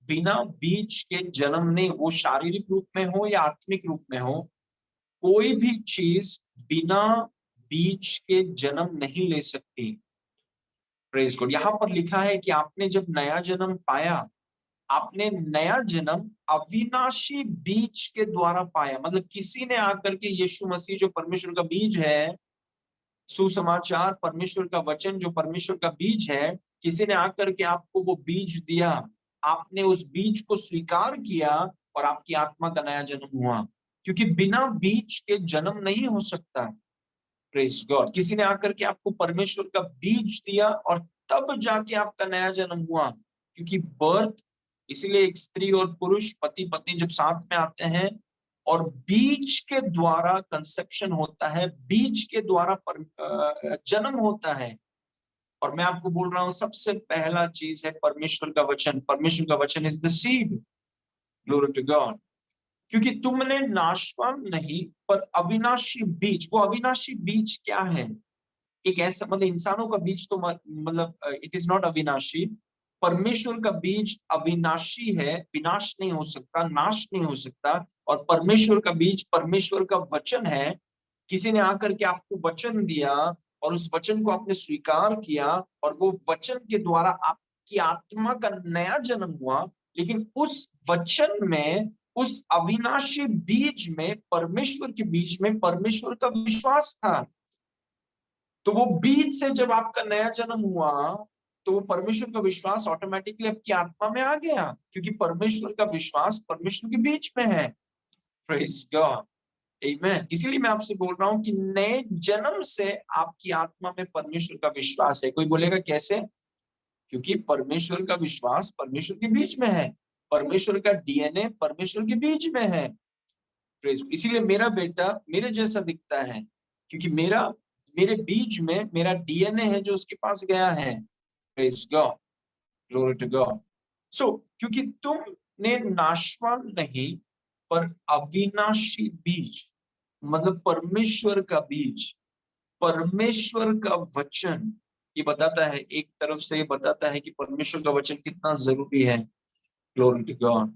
बिना बीज के जन्म नहीं, वो शारीरिक रूप में हो या आत्मिक रूप में हो, कोई भी चीज बिना बीज के जन्म नहीं ले सकती। प्रेज गॉड, यहाँ पर लिखा है कि आपने जब नया जन्म पाया, आपने नया जन्म अविनाशी बीज के द्वारा पाया। मतलब किसी ने आकर के यीशु मसीह जो परमेश्वर का बीज है, सुसमाचार परमेश्वर का वचन जो परमेश्वर का बीज है, किसी ने आकर के आपको वो बीज दिया, आपने उस बीज को स्वीकार किया और आपकी आत्मा का नया जन्म हुआ। क्योंकि बिना बीज के जन्म नहीं हो सकता। प्रेज गॉड, किसी ने आकर के आपको परमेश्वर का बीज दिया और तब जाके आपका नया जन्म हुआ। क्योंकि बर्थ, इसीलिए एक स्त्री और पुरुष पति पत्नी जब साथ में आते हैं और बीज के द्वारा कंसेप्शन होता है, बीज के द्वारा जन्म होता है। और मैं आपको बोल रहा हूं सबसे पहला चीज है परमेश्वर का वचन। परमेश्वर का वचन is the seed. Glory to God. क्योंकि तुमने नाशवान नहीं पर अविनाशी बीज। वो अविनाशी बीज क्या है? एक ऐसा, मतलब इंसानों का बीज तो मतलब इट इज नॉट अविनाशी। परमेश्वर का बीज अविनाशी है, विनाश नहीं हो सकता, नाश नहीं हो सकता। और परमेश्वर का बीज परमेश्वर का वचन है। किसी ने आकर के आपको वचन दिया और उस वचन को आपने स्वीकार किया और वो वचन के द्वारा आपकी आत्मा का नया जन्म हुआ। लेकिन उस वचन में, उस अविनाशी बीज में, परमेश्वर के बीज में परमेश्वर का विश्वास था। तो वो बीज से जब आपका नया जन्म हुआ तो वो परमेश्वर का विश्वास ऑटोमेटिकली आपकी आत्मा में आ गया, क्योंकि परमेश्वर का विश्वास परमेश्वर के बीच में है। प्रेज गॉड, आमेन। इसीलिए मैं आपसे बोल रहा हूँ कि नए जन्म से आपकी आत्मा में परमेश्वर का विश्वास है। कोई बोलेगा कैसे? क्योंकि परमेश्वर का विश्वास परमेश्वर के बीच में है, परमेश्वर का डीएनए परमेश्वर के बीच में है। प्रेज, इसीलिए मेरा बेटा मेरे जैसा दिखता है, क्योंकि मेरे बीच में मेरा डीएनए है जो उसके पास गया है। Praise God, glory to God. So क्योंकि तुमने नाशवान नहीं पर अविनाशी बीज, मतलब परमेश्वर का बीज, परमेश्वर का वचन, ये बताता है, एक तरफ से ये बताता है कि परमेश्वर का वचन कितना जरूरी है। Glory to God.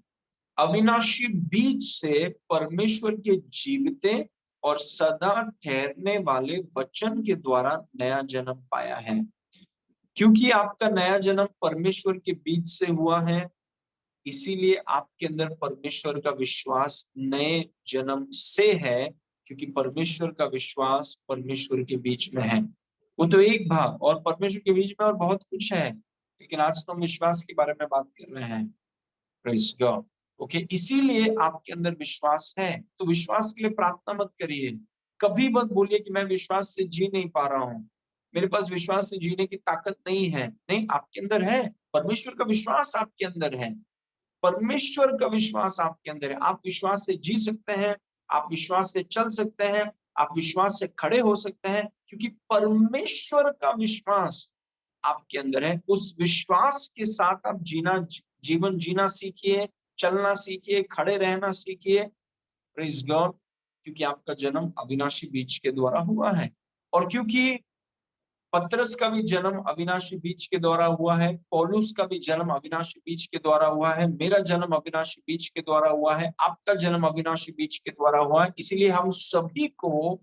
अविनाशी बीज से परमेश्वर के जीवते और सदा ठहरने वाले वचन के द्वारा नया जन्म पाया है। क्योंकि आपका नया जन्म परमेश्वर के बीच से हुआ है, इसीलिए आपके अंदर परमेश्वर का विश्वास नए जन्म से है, क्योंकि परमेश्वर का विश्वास परमेश्वर के बीच में है। वो तो एक भाग, और परमेश्वर के बीच में और बहुत कुछ है, लेकिन आज तो हम विश्वास के बारे में बात कर रहे हैं। Praise God. ओके, इसीलिए आपके अंदर विश्वास है, तो विश्वास के लिए प्रार्थना मत करिए। कभी मत बोलिए कि मैं विश्वास से जी नहीं पा रहा हूँ, मेरे पास विश्वास से जीने की ताकत नहीं है। नहीं, आपके अंदर है, परमेश्वर का विश्वास आपके अंदर है, परमेश्वर का विश्वास आपके अंदर है। आप विश्वास से जी सकते हैं, आप विश्वास से चल सकते हैं, आप विश्वास से खड़े हो सकते हैं, क्योंकि परमेश्वर का विश्वास आपके अंदर है। उस विश्वास के साथ आप जीवन जीना सीखिए, चलना सीखिए, खड़े रहना सीखिए। Praise God. क्योंकि आपका जन्म अविनाशी बीज के द्वारा हुआ है, और क्योंकि पतरस का भी जन्म अविनाशी बीज के द्वारा हुआ है, पौलुस का भी जन्म अविनाशी बीज के द्वारा हुआ है, मेरा जन्म अविनाशी बीज के द्वारा हुआ है, आपका जन्म अविनाशी बीज के द्वारा हुआ है। इसीलिए हम सभी को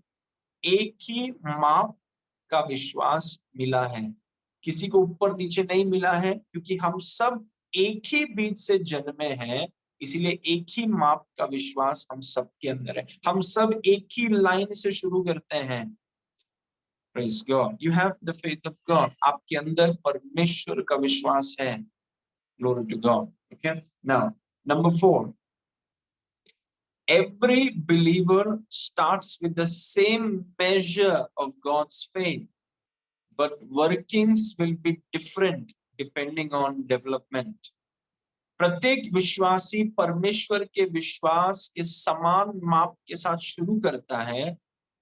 एक ही माप का विश्वास मिला है, किसी को ऊपर नीचे नहीं मिला है, क्योंकि हम सब एक ही बीज से जन्मे हैं। इसीलिए एक ही माप का विश्वास हम सब के अंदर है, हम सब एक ही लाइन से शुरू करते हैं। Praise God. You have the faith of God. आपके अंदर परमेश्वर का विश्वास है। Glory to God. Okay. Now, number 4. Every believer starts with the same measure of God's faith, but workings will be different depending on development. प्रत्येक विश्वासी परमेश्वर के विश्वास के समान माप के साथ शुरू करता है,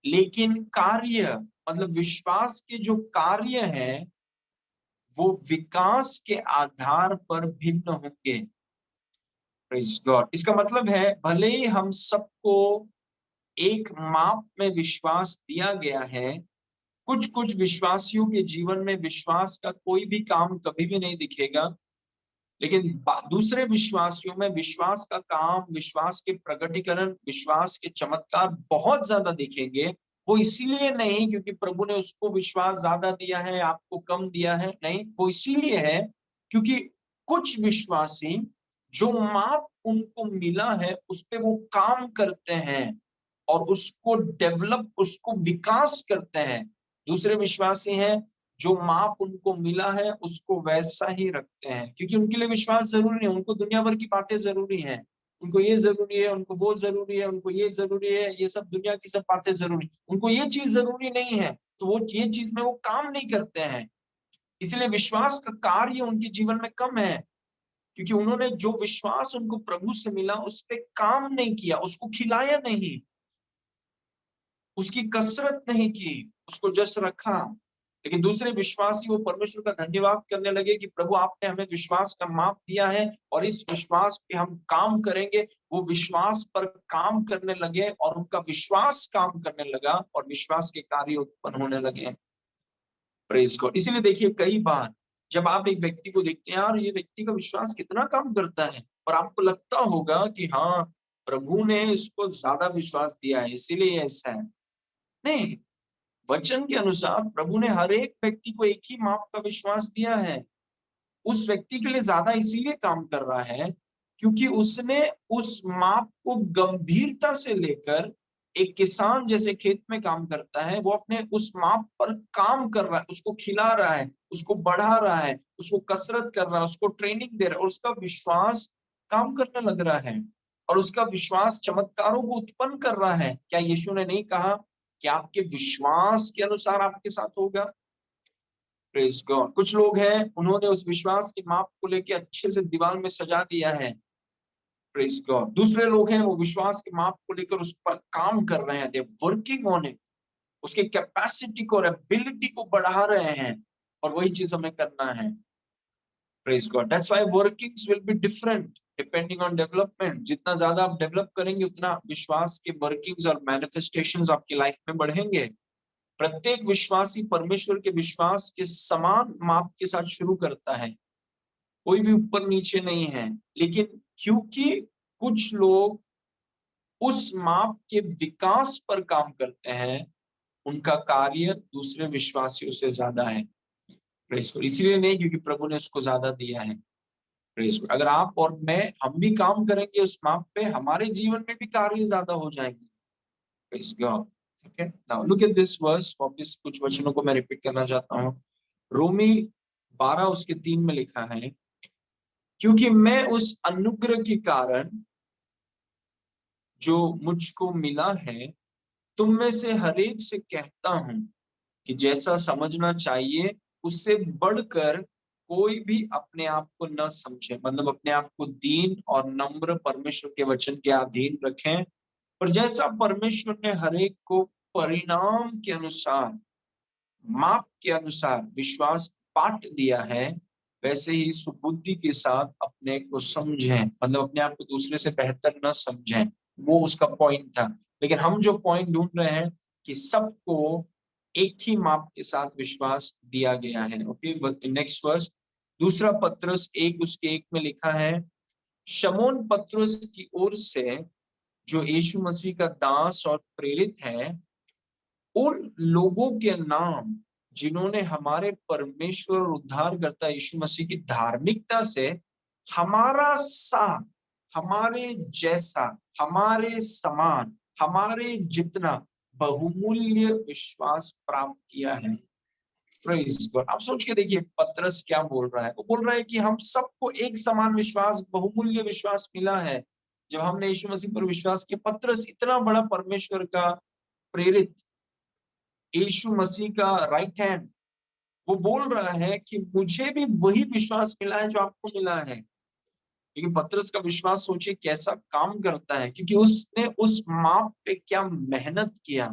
लेकिन कार्य, मतलब विश्वास के जो कार्य हैं वो विकास के आधार पर भिन्न होंगे। Praise God. इसका मतलब है भले ही हम सबको एक माप में विश्वास दिया गया है, कुछ कुछ विश्वासियों के जीवन में विश्वास का कोई भी काम कभी भी नहीं दिखेगा, लेकिन दूसरे विश्वासियों में विश्वास का काम, विश्वास के प्रकटीकरण, विश्वास के चमत्कार बहुत ज्यादा दिखेंगे। वो इसीलिए नहीं क्योंकि प्रभु ने उसको विश्वास ज्यादा दिया है, आपको कम दिया है, नहीं, वो इसीलिए है क्योंकि कुछ विश्वासी जो माप उनको मिला है उस पे वो काम करते हैं और उसको डेवलप, उसको विकास करते हैं। दूसरे विश्वासी हैं जो माप उनको मिला है उसको वैसा ही रखते हैं, क्योंकि उनके लिए विश्वास जरूरी नहीं, उनको दुनिया भर की बातें जरूरी हैं, उनको ये जरूरी है, उनको वो जरूरी है, उनको ये जरूरी है, ये सब दुनिया की सब बातें जरूरी, उनको ये चीज जरूरी नहीं है, तो वो ये चीज में वो काम नहीं करते हैं। इसलिए विश्वास का कार्य उनके जीवन में कम है, क्योंकि उन्होंने जो विश्वास उनको प्रभु से मिला उस पर काम नहीं किया, उसको खिलाया नहीं, उसकी कसरत नहीं की, उसको जस्ट रखा। लेकिन दूसरे विश्वासी वो परमेश्वर का धन्यवाद करने लगे कि प्रभु आपने हमें विश्वास का माप दिया है और इस विश्वास पे हम काम करेंगे। वो विश्वास पर काम करने लगे और उनका विश्वास काम करने लगा और विश्वास के कार्य उत्पन्न होने लगे। Praise God. इसीलिए देखिए कई बार जब आप एक व्यक्ति को देखते हैं, यार ये व्यक्ति का विश्वास कितना काम करता है, और आपको लगता होगा कि हाँ प्रभु ने इसको ज्यादा विश्वास दिया है इसीलिए ऐसा है। नहीं, वचन के अनुसार प्रभु ने हर एक व्यक्ति को एक ही माप का विश्वास दिया है। उस व्यक्ति के लिए ज्यादा इसीलिए काम कर रहा है क्योंकि उसने उस माप को गंभीरता से लेकर, एक किसान जैसे खेत में काम करता है वो अपने उस माप पर काम कर रहा है, उसको खिला रहा है, उसको बढ़ा रहा है, उसको कसरत कर रहा है, उसको ट्रेनिंग दे रहा है और उसका विश्वास काम करने लग रहा है। और उसका विश्वास चमत्कारों को उत्पन्न कर रहा है। क्या यीशु ने नहीं कहा कि आपके विश्वास के अनुसार आपके साथ होगा? Praise God. कुछ लोग हैं, उन्होंने उस विश्वास की माप को लेके अच्छे से दीवार में सजा दिया है। Praise God. दूसरे लोग हैं, वो विश्वास की माप को लेकर उस पर काम कर रहे हैं, दे वर्किंग ऑन इट, उसके कैपेसिटी को और एबिलिटी को बढ़ा रहे हैं, और वही चीज हमें करना है। Praise God. That's why workings will be different depending on development. जितना ज्यादा आप डेवलप करेंगे, उतना विश्वास के वर्किंग्स और मैनिफेस्टेशंस आपकी लाइफ में बढ़ेंगे। प्रत्येक विश्वासी परमेश्वर के विश्वास के समान माप के साथ शुरू करता है, कोई भी ऊपर नीचे नहीं है। लेकिन क्योंकि कुछ लोग उस माप के विकास पर काम करते हैं, उनका कार्य दूसरे विश्वासियों से ज्यादा है। Praise God. इसलिए नहीं क्योंकि प्रभु ने उसको ज्यादा दिया है। Praise God. अगर आप और मैं, हम भी काम करेंगे उस माप पे, हमारे जीवन में भी कार्य ज्यादा हो जाएंगे। Praise God. Okay, now look at this verse. वापस कुछ वचनों को मैं रिपीट करना चाहता हूँ। रोमी 12 उसके 3 में लिखा है, क्योंकि मैं उस अनुग्रह के कारण जो मुझको मिला है, तुम में से हर एक से कहता हूं कि जैसा समझना चाहिए उससे बढ़कर कोई भी अपने आप को न समझे। मतलब अपने आप को दीन और नम्र परमेश्वर के वचन के अधीन रखें, और जैसा परमेश्वर ने हर एक को परिणाम के अनुसार, माप के अनुसार विश्वास बांट दिया है, वैसे ही सुबुद्धि के साथ अपने को समझें। मतलब अपने आप को दूसरे से बेहतर न समझें, वो उसका पॉइंट था। लेकिन हम जो पॉइंट ढूंढ रहे हैं कि सबको एक ही माप के साथ विश्वास दिया गया है। Okay, next verse. दूसरा पत्रस 1 उसके 1 में लिखा है, शमौन पत्रस की ओर से, जो यीशु मसीह का दास और प्रेरित है, उन लोगों के नाम जिन्होंने हमारे परमेश्वर और उद्धारकर्ता यीशु मसीह की धार्मिकता से हमारा सा, हमारे जैसा, हमारे समान, हमारे जितना बहुमूल्य विश्वास प्राप्त किया है। Praise God. आप सोच के देखिए पतरस क्या बोल रहा है। वो बोल रहा है कि हम सबको एक समान विश्वास, बहुमूल्य विश्वास मिला है जब हमने यीशु मसीह पर विश्वास किया। पतरस इतना बड़ा परमेश्वर का प्रेरित, यीशु मसीह का राइट हैंड, वो बोल रहा है कि मुझे भी वही विश्वास मिला है जो आपको मिला है। लेकिन पतरस का विश्वास सोचिए कैसा काम करता है, क्योंकि उसने उस माप पे क्या मेहनत किया,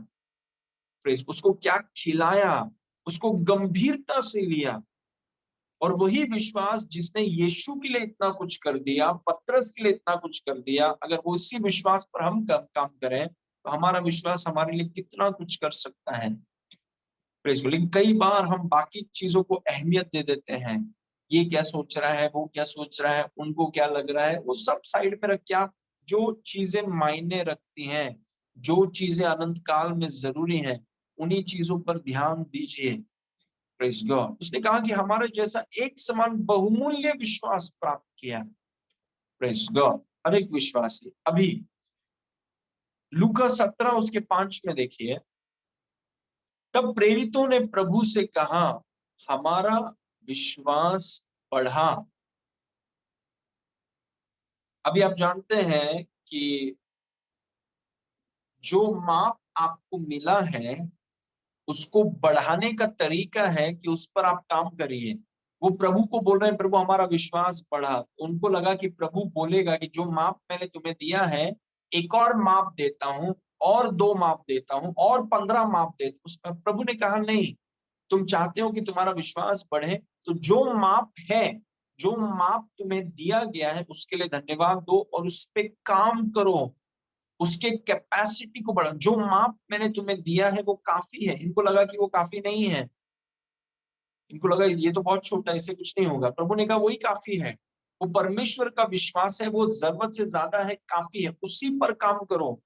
उसको क्या खिलाया, उसको गंभीरता से लिया। और वही विश्वास जिसने यीशु के लिए इतना कुछ कर दिया, पतरस के लिए इतना कुछ कर दिया, अगर वो उसी विश्वास पर हम काम करें, तो हमारा विश्वास हमारे लिए कितना कुछ कर सकता है। लेकिन कई बार हम बाकी चीजों को अहमियत दे देते हैं। ये क्या सोच रहा है, वो क्या सोच रहा है, उनको क्या लग रहा है, वो सब साइड पे रख के आप जो चीजें मायने रखती हैं, जो चीजें अनंत काल में जरूरी हैं, उन्हीं चीजों पर ध्यान दीजिए। Praise God. उसने कहा कि हमारे जैसा एक समान बहुमूल्य विश्वास प्राप्त किया। Praise God. हर एक विश्वासी। अभी लूका 17 उसके 5 में देखिए, तब प्रेरितों ने प्रभु से कहा, हमारा विश्वास बढ़ा। अभी आप जानते हैं कि जो माप आपको मिला है, उसको बढ़ाने का तरीका है कि उस पर आप काम करिए। वो प्रभु को बोल रहे हैं, प्रभु हमारा विश्वास बढ़ा। उनको लगा कि प्रभु बोलेगा कि जो माप मैंने तुम्हें दिया है, एक और माप देता हूं, और 2 माप देता हूं, और 15 माप देता हूं। उसमें प्रभु ने कहा नहीं, तुम चाहते हो कि तुम्हारा विश्वास बढ़े, तो जो माप है, जो माप तुम्हें दिया गया है, उसके लिए धन्यवाद दो और उस पे काम करो, उसके कैपेसिटी को बढ़ा। जो माप मैंने तुम्हें दिया है वो काफी है। इनको लगा कि वो काफी नहीं है, इनको लगा ये तो बहुत छोटा है, इससे कुछ नहीं होगा। प्रभु ने कहा वही काफी है। वो परमेश्वर का विश्वास है, वो जरूरत से ज्यादा है, काफी है, उसी पर काम करो।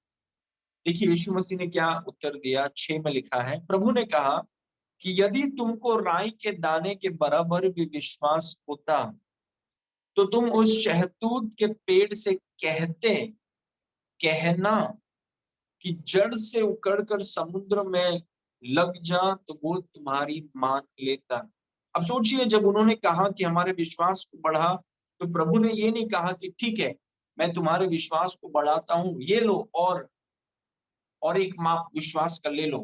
देखिए यीशु मसीह ने क्या उत्तर दिया। 6 में लिखा है, प्रभु ने कहा कि यदि तुमको राई के दाने के बराबर भी विश्वास होता, तो तुम उस शहतूत के पेड़ से कहना कि जड़ से उकड़कर समुद्र में लग जा, तो वो तुम्हारी मान लेता। अब सोचिए, जब उन्होंने कहा कि हमारे विश्वास को बढ़ा, तो प्रभु ने ये नहीं कहा कि ठीक है, मैं तुम्हारे विश्वास को बढ़ाता हूँ, ये लो और एक माप विश्वास का ले लो।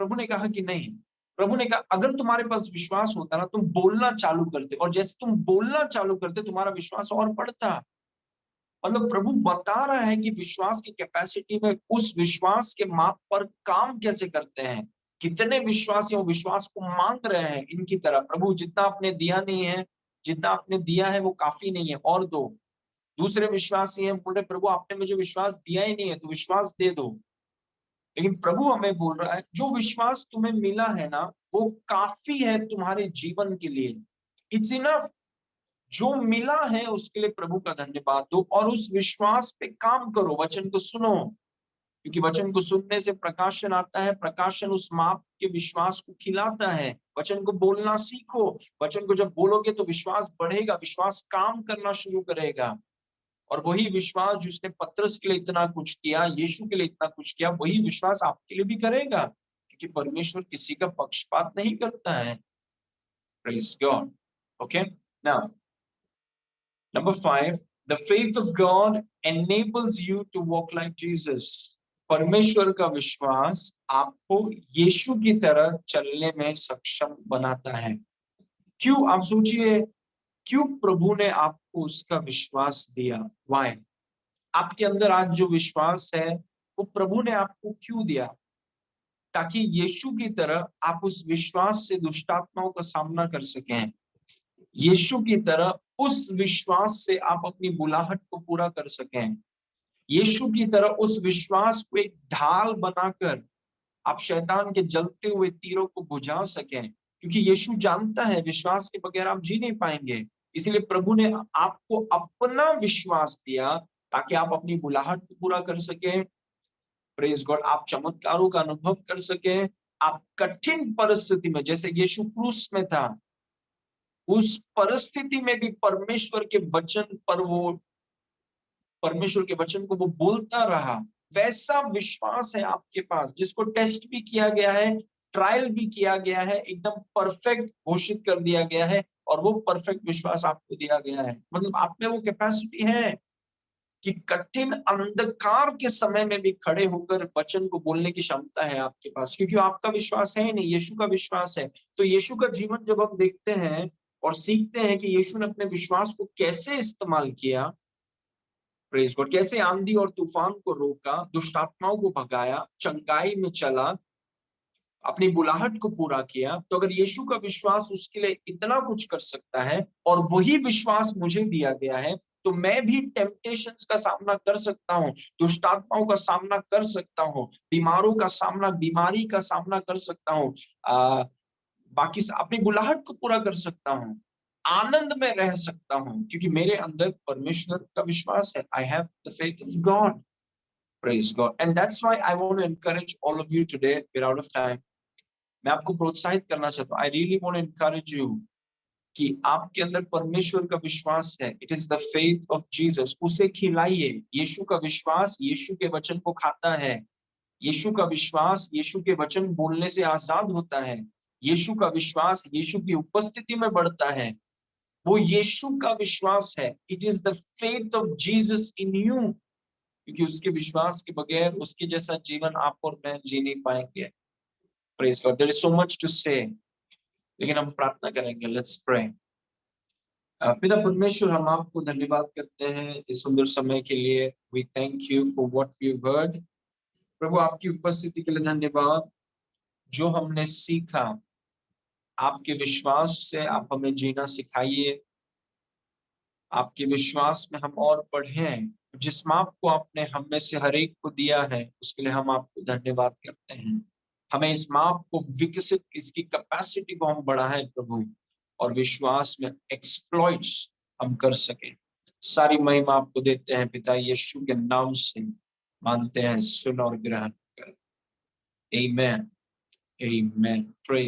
प्रभु ने कहा कि नहीं। प्रभु ने कहा अगर तुम्हारे पास विश्वास होता ना, तुम बोलना चालू करते, और जैसे तुम बोलना चालू करते तुम्हारा विश्वास और बढ़ता। मतलब प्रभु बता रहा है कि विश्वास की कैपेसिटी में उस विश्वास के माप पर काम कैसे करते हैं। कितने विश्वासी वो विश्वास को मांग रहे हैं इनकी तरह, प्रभु जितना आपने दिया नहीं है, जितना आपने दिया है वो काफी नहीं है, और दो। दूसरे विश्वासी हैं, बोल रहे प्रभु आपने मुझे विश्वास दिया ही नहीं है, तो विश्वास दे दो। लेकिन प्रभु हमें बोल रहा है जो विश्वास तुम्हें मिला है ना, वो काफी है तुम्हारे जीवन के लिए। It's enough. जो मिला है उसके लिए प्रभु का धन्यवाद दो और उस विश्वास पे काम करो, वचन को सुनो। क्योंकि वचन को सुनने से प्रकाशन आता है, प्रकाशन उस माप के विश्वास को खिलाता है। वचन को बोलना सीखो। वचन को जब बोलोगे तो विश्वास बढ़ेगा, विश्वास काम करना शुरू करेगा। और वही विश्वास जिसने पतरस के लिए इतना कुछ किया, यीशु के लिए इतना कुछ किया, वही विश्वास आपके लिए भी करेगा, क्योंकि परमेश्वर किसी का पक्षपात नहीं करता है। Praise God. Okay, now Number 5, the faith of God enables you to walk like Jesus. परमेश्वर का विश्वास आपको यीशु की तरह चलने में सक्षम बनाता है। क्यों? आप सोचिए, क्यों प्रभु ने आपको उसका विश्वास दिया? Why? आपके अंदर आज जो विश्वास है वो प्रभु ने आपको क्यों दिया? ताकि यीशु की तरह आप उस विश्वास से दुष्ट आत्माओं का सामना कर सकें। यीशु की तरह उस विश्वास से आप अपनी बुलाहट को पूरा कर सकें। यीशु की तरह उस विश्वास को एक ढाल बनाकर आप शैतान के जलते हुए तीरों को बुझा सकें, क्योंकि यीशु जानता है विश्वास के बगैर आप जी नहीं पाएंगे। इसलिए प्रभु ने आपको अपना विश्वास दिया ताकि आप अपनी बुलाहट को पूरा कर सकें। Praise God. आप चमत्कारों का अनुभव कर सकें। आप कठिन परिस्थिति में, जैसे यीशु क्रूस में था, उस परिस्थिति में भी परमेश्वर के वचन पर वो, परमेश्वर के वचन को वो बोलता रहा। वैसा विश्वास है आपके पास, जिसको टेस्ट भी किया गया है, ट्रायल भी किया गया है, एकदम परफेक्ट घोषित कर दिया गया है, और वो परफेक्ट विश्वास आपको दिया गया है। मतलब आप में वो कैपेसिटी है कि कठिन अंधकार के समय में भी खड़े होकर वचन को बोलने की क्षमता है आपके पास, क्योंकि आपका विश्वास है ही नहीं, यीशु का विश्वास है। तो यीशु का जीवन जब हम देखते हैं और सीखते हैं कि यीशु ने अपने विश्वास को कैसे इस्तेमाल किया, प्रेज गॉड, कैसे आंधी और तूफान को रोका, दुष्ट आत्माओं को भगाया, चंगाई में चला, अपनी बुलाहट को पूरा किया, तो अगर यीशु का विश्वास उसके लिए इतना कुछ कर सकता है और वही विश्वास मुझे दिया गया है, तो मैं भी टेम्पटेशंस का सामना कर सकता हूँ, दुष्ट आत्माओं का सामना कर सकता हूँ, बीमारों का सामना, बीमारी का सामना कर सकता हूँ, बाकी अपनी बुलाहट को पूरा कर सकता हूँ, आनंद में रह सकता हूँ, क्योंकि मेरे अंदर परमेश्वर का विश्वास है। I have the faith of God. Praise God. And that's why I want to encourage all of you today, we are out of time. मैं आपको प्रोत्साहित करना चाहता हूँ, I really want to encourage you कि आपके अंदर परमेश्वर का विश्वास है। It is the faith of Jesus. उसे खिलाइए। यीशु का विश्वास यीशु के वचन को खाता है। यीशु का विश्वास यीशु के वचन बोलने से आजाद होता है। यीशु का विश्वास यीशु की उपस्थिति में बढ़ता है। वो यीशु का विश्वास है। It is the faith of Jesus in you. क्योंकि उसके विश्वास के बगैर उसके जैसा जीवन आप और मैं जी नहीं पाएंगे। Praise God. There is so much to say, लेकिन हम प्रार्थना करेंगे। Let's pray. पिता परमेश्वर, हम आपको धन्यवाद करते हैं इस सुंदर समय के लिए। We thank you for what we heard. प्रभु आपकी उपस्थिति के लिए धन्यवाद। जो हमने सीखा, आपके विश्वास से आप हमें जीना सिखाइए। आपके विश्वास में हम और बढ़ें। जिस माप को आपने हम में से हर एक को दिया है, उसके लिए हम आपको धन्यवाद करते हैं। हमें इस माप को विकसित, इसकी कैपेसिटी को हम बढ़ाएं प्रभु, और विश्वास में एक्सप्लॉइट्स हम कर सकें। सारी महिमा आपको देते हैं पिता, यीशु के नाम से मानते हैं, सुन और ग्रहण कर। आमेन। आमेन। प्रेज